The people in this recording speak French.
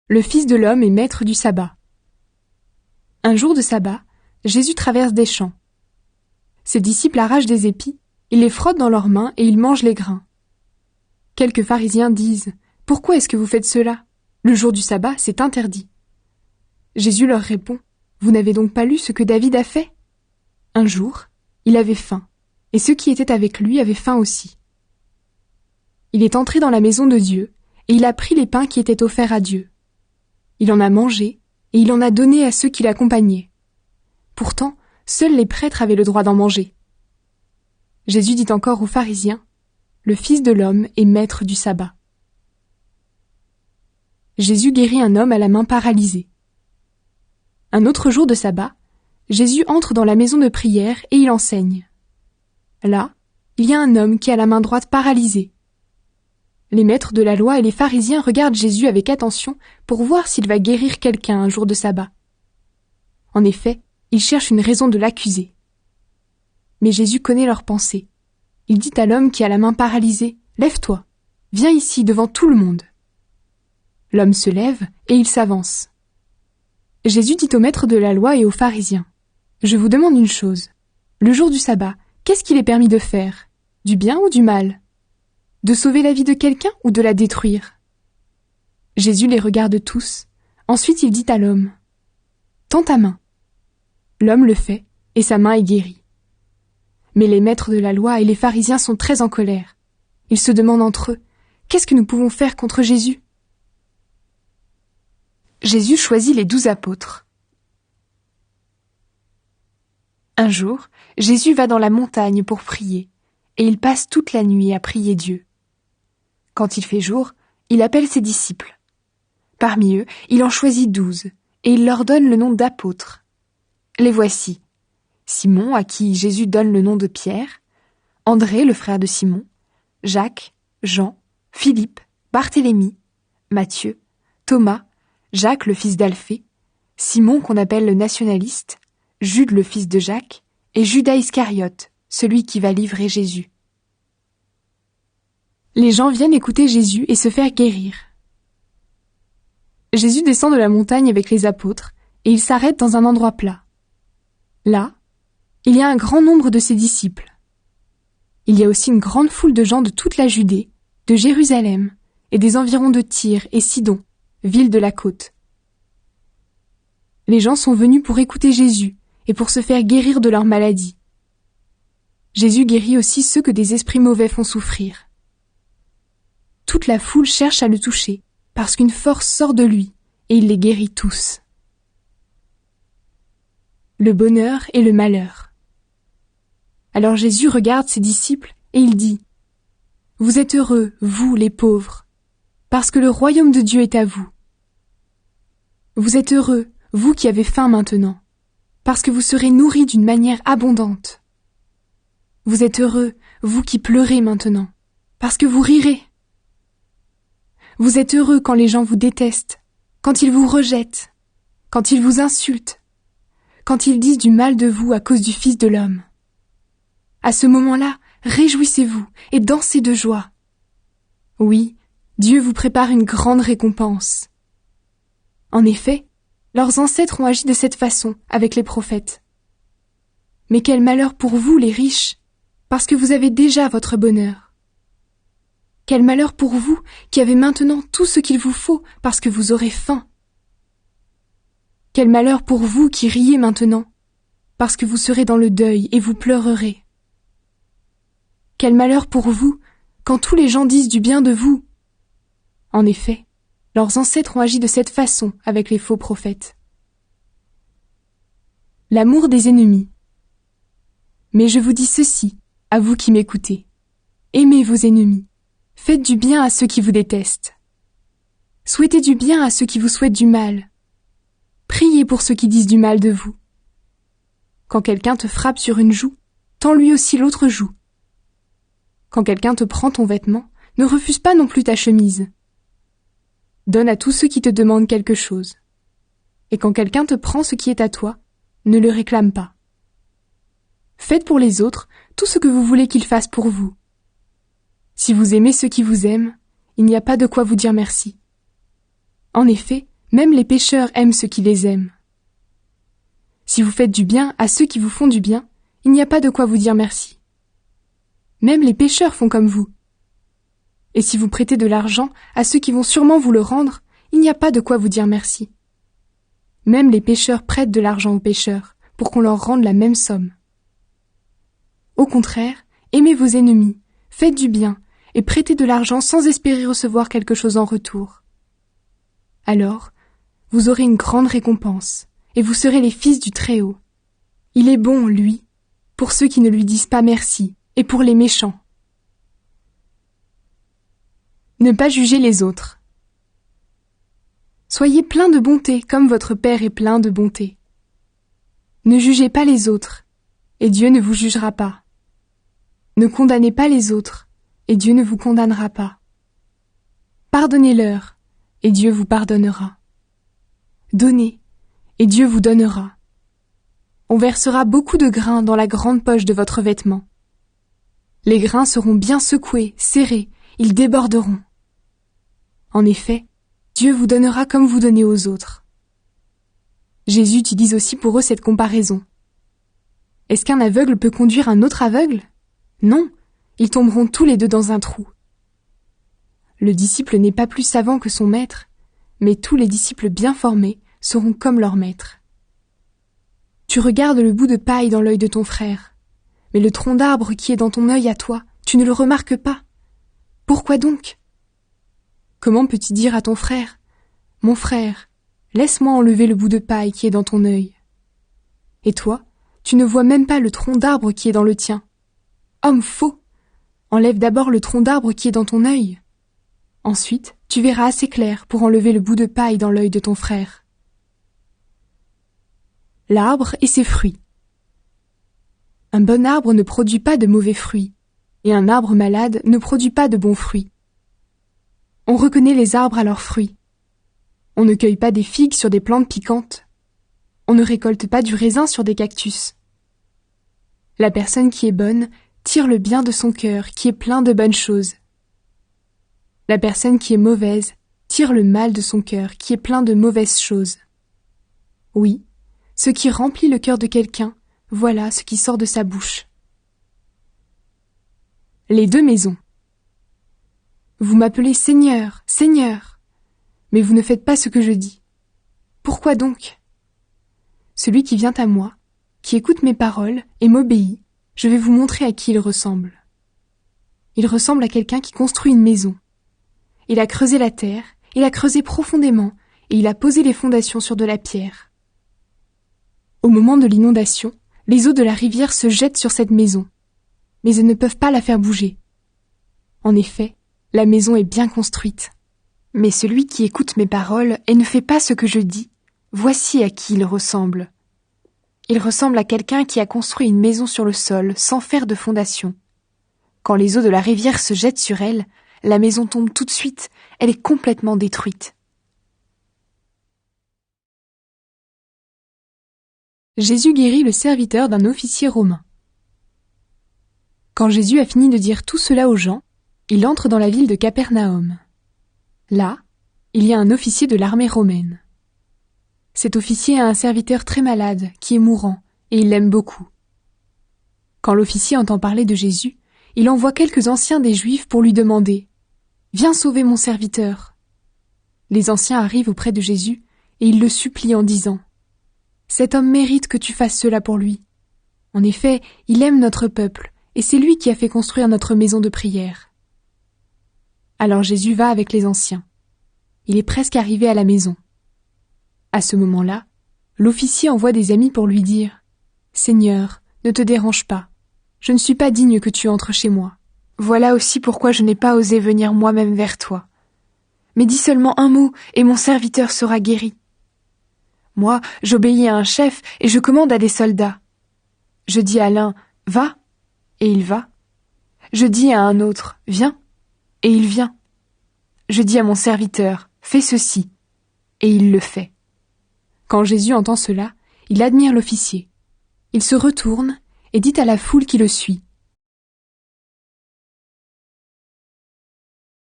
Le Fils de l'homme est maître du sabbat. Un jour de sabbat, Jésus traverse des champs. Ses disciples arrachent des épis, ils les frottent dans leurs mains et ils mangent les grains. Quelques pharisiens disent « Pourquoi est-ce que vous faites cela ? Le jour du sabbat, c'est interdit. » Jésus leur répond « Vous n'avez donc pas lu ce que David a fait ? Un jour, il avait faim, et ceux qui étaient avec lui avaient faim aussi. Il est entré dans la maison de Dieu, et il a pris les pains qui étaient offerts à Dieu. Il en a mangé, et il en a donné à ceux qui l'accompagnaient. Pourtant, seuls les prêtres avaient le droit d'en manger. Jésus dit encore aux pharisiens, « Le Fils de l'homme est maître du sabbat. » Jésus guérit un homme à la main paralysée. Un autre jour de sabbat, Jésus entre dans la maison de prière et il enseigne. Là, il y a un homme qui a la main droite paralysée. Les maîtres de la loi et les pharisiens regardent Jésus avec attention pour voir s'il va guérir quelqu'un un jour de sabbat. En effet, ils cherchent une raison de l'accuser. Mais Jésus connaît leurs pensées. Il dit à l'homme qui a la main paralysée, « Lève-toi, viens ici devant tout le monde. » L'homme se lève et il s'avance. Jésus dit aux maîtres de la loi et aux pharisiens, « Je vous demande une chose. Le jour du sabbat, qu'est-ce qu'il est permis de faire? Du bien ou du mal? De sauver la vie de quelqu'un ou de la détruire? » Jésus les regarde tous. Ensuite il dit à l'homme, « Tends ta main. » L'homme le fait, et sa main est guérie. Mais les maîtres de la loi et les pharisiens sont très en colère. Ils se demandent entre eux, « Qu'est-ce que nous pouvons faire contre Jésus ?» Jésus choisit les 12 apôtres. Un jour, Jésus va dans la montagne pour prier, et il passe toute la nuit à prier Dieu. Quand il fait jour, il appelle ses disciples. Parmi eux, il en choisit 12, et il leur donne le nom d'apôtres. Les voici. Simon, à qui Jésus donne le nom de Pierre, André, le frère de Simon, Jacques, Jean, Philippe, Barthélemy, Matthieu, Thomas, Jacques le fils d'Alphée, Simon qu'on appelle le nationaliste, Jude le fils de Jacques, et Judas Iscariote, celui qui va livrer Jésus. Les gens viennent écouter Jésus et se faire guérir. Jésus descend de la montagne avec les apôtres et il s'arrête dans un endroit plat. Là, il y a un grand nombre de ses disciples. Il y a aussi une grande foule de gens de toute la Judée, de Jérusalem et des environs de Tyr et Sidon, villes de la côte. Les gens sont venus pour écouter Jésus et pour se faire guérir de leur maladie. Jésus guérit aussi ceux que des esprits mauvais font souffrir. Toute la foule cherche à le toucher, parce qu'une force sort de lui, et il les guérit tous. Le bonheur et le malheur. Alors Jésus regarde ses disciples, et il dit, « Vous êtes heureux, vous les pauvres, parce que le royaume de Dieu est à vous. Vous êtes heureux, vous qui avez faim maintenant, parce que vous serez nourris d'une manière abondante. Vous êtes heureux, vous qui pleurez maintenant, parce que vous rirez. Vous êtes heureux quand les gens vous détestent, quand ils vous rejettent, quand ils vous insultent, quand ils disent du mal de vous à cause du Fils de l'homme. À ce moment-là, réjouissez-vous et dansez de joie. Oui, Dieu vous prépare une grande récompense. En effet, leurs ancêtres ont agi de cette façon avec les prophètes. Mais quel malheur pour vous, les riches, parce que vous avez déjà votre bonheur. Quel malheur pour vous qui avez maintenant tout ce qu'il vous faut parce que vous aurez faim. Quel malheur pour vous qui riez maintenant parce que vous serez dans le deuil et vous pleurerez. Quel malheur pour vous quand tous les gens disent du bien de vous. En effet, leurs ancêtres ont agi de cette façon avec les faux prophètes. L'amour des ennemis. Mais je vous dis ceci, à vous qui m'écoutez. Aimez vos ennemis. Faites du bien à ceux qui vous détestent. Souhaitez du bien à ceux qui vous souhaitent du mal. Priez pour ceux qui disent du mal de vous. Quand quelqu'un te frappe sur une joue, tends lui aussi l'autre joue. Quand quelqu'un te prend ton vêtement, ne refuse pas non plus ta chemise. Donne à tous ceux qui te demandent quelque chose. Et quand quelqu'un te prend ce qui est à toi, ne le réclame pas. Faites pour les autres tout ce que vous voulez qu'ils fassent pour vous. Si vous aimez ceux qui vous aiment, il n'y a pas de quoi vous dire merci. En effet, Même les pécheurs aiment ceux qui les aiment. Si vous faites du bien à ceux qui vous font du bien, il n'y a pas de quoi vous dire merci. Même les pécheurs font comme vous. Et si vous prêtez de l'argent à ceux qui vont sûrement vous le rendre, il n'y a pas de quoi vous dire merci. Même les pécheurs prêtent de l'argent aux pécheurs pour qu'on leur rende la même somme. Au contraire, aimez vos ennemis, faites du bien et prêtez de l'argent sans espérer recevoir quelque chose en retour. Alors, vous aurez une grande récompense et vous serez les fils du Très-Haut. Il est bon, lui, pour ceux qui ne lui disent pas merci et pour les méchants. Ne pas juger les autres. Soyez plein de bonté comme votre Père est plein de bonté. Ne jugez pas les autres, et Dieu ne vous jugera pas. Ne condamnez pas les autres, et Dieu ne vous condamnera pas. Pardonnez-leur, et Dieu vous pardonnera. Donnez, et Dieu vous donnera. On versera beaucoup de grains dans la grande poche de votre vêtement. Les grains seront bien secoués, serrés, ils déborderont. En effet, Dieu vous donnera comme vous donnez aux autres. Jésus utilise aussi pour eux cette comparaison. Est-ce qu'un aveugle peut conduire un autre aveugle? Non, ils tomberont tous les deux dans un trou. Le disciple n'est pas plus savant que son maître, mais tous les disciples bien formés seront comme leur maître. Tu regardes le bout de paille dans l'œil de ton frère, mais le tronc d'arbre qui est dans ton œil à toi, tu ne le remarques pas. Pourquoi donc? Comment peux-tu dire à ton frère, « Mon frère, laisse-moi enlever le bout de paille qui est dans ton œil » Et toi, tu ne vois même pas le tronc d'arbre qui est dans le tien. Homme faux! Enlève d'abord le tronc d'arbre qui est dans ton œil. Ensuite, tu verras assez clair pour enlever le bout de paille dans l'œil de ton frère. L'arbre et ses fruits. Un bon arbre ne produit pas de mauvais fruits, et un arbre malade ne produit pas de bons fruits. On reconnaît les arbres à leurs fruits. On ne cueille pas des figues sur des plantes piquantes. On ne récolte pas du raisin sur des cactus. La personne qui est bonne tire le bien de son cœur qui est plein de bonnes choses. La personne qui est mauvaise tire le mal de son cœur qui est plein de mauvaises choses. Oui, ce qui remplit le cœur de quelqu'un, voilà ce qui sort de sa bouche. Les deux maisons. Vous m'appelez Seigneur, Seigneur, mais vous ne faites pas ce que je dis. Pourquoi donc? Celui qui vient à moi, qui écoute mes paroles et m'obéit, je vais vous montrer à qui il ressemble. Il ressemble à quelqu'un qui construit une maison. Il a creusé la terre, il a creusé profondément, et il a posé les fondations sur de la pierre. Au moment de l'inondation, les eaux de la rivière se jettent sur cette maison, mais elles ne peuvent pas la faire bouger. En effet, la maison est bien construite. Mais celui qui écoute mes paroles et ne fait pas ce que je dis, voici à qui il ressemble. Il ressemble à quelqu'un qui a construit une maison sur le sol sans faire de fondation. Quand les eaux de la rivière se jettent sur elle, la maison tombe tout de suite, elle est complètement détruite. Jésus guérit le serviteur d'un officier romain. Quand Jésus a fini de dire tout cela aux gens, il entre dans la ville de Capernaum. Là, il y a un officier de l'armée romaine. Cet officier a un serviteur très malade, qui est mourant, et il l'aime beaucoup. Quand l'officier entend parler de Jésus, il envoie quelques anciens des Juifs pour lui demander « Viens sauver mon serviteur ». Les anciens arrivent auprès de Jésus, et ils le supplient en disant « Cet homme mérite que tu fasses cela pour lui. En effet, il aime notre peuple, et c'est lui qui a fait construire notre maison de prière. » Alors Jésus va avec les anciens. Il est presque arrivé à la maison. À ce moment-là, l'officier envoie des amis pour lui dire « Seigneur, ne te dérange pas. Je ne suis pas digne que tu entres chez moi. Voilà aussi pourquoi je n'ai pas osé venir moi-même vers toi. Mais dis seulement un mot et mon serviteur sera guéri. Moi, j'obéis à un chef et je commande à des soldats. Je dis à l'un « Va » et il va. Je dis à un autre « Viens » et il vient. Je dis à mon serviteur « Fais ceci » et il le fait. Quand Jésus entend cela, il admire l'officier. Il se retourne et dit à la foule qui le suit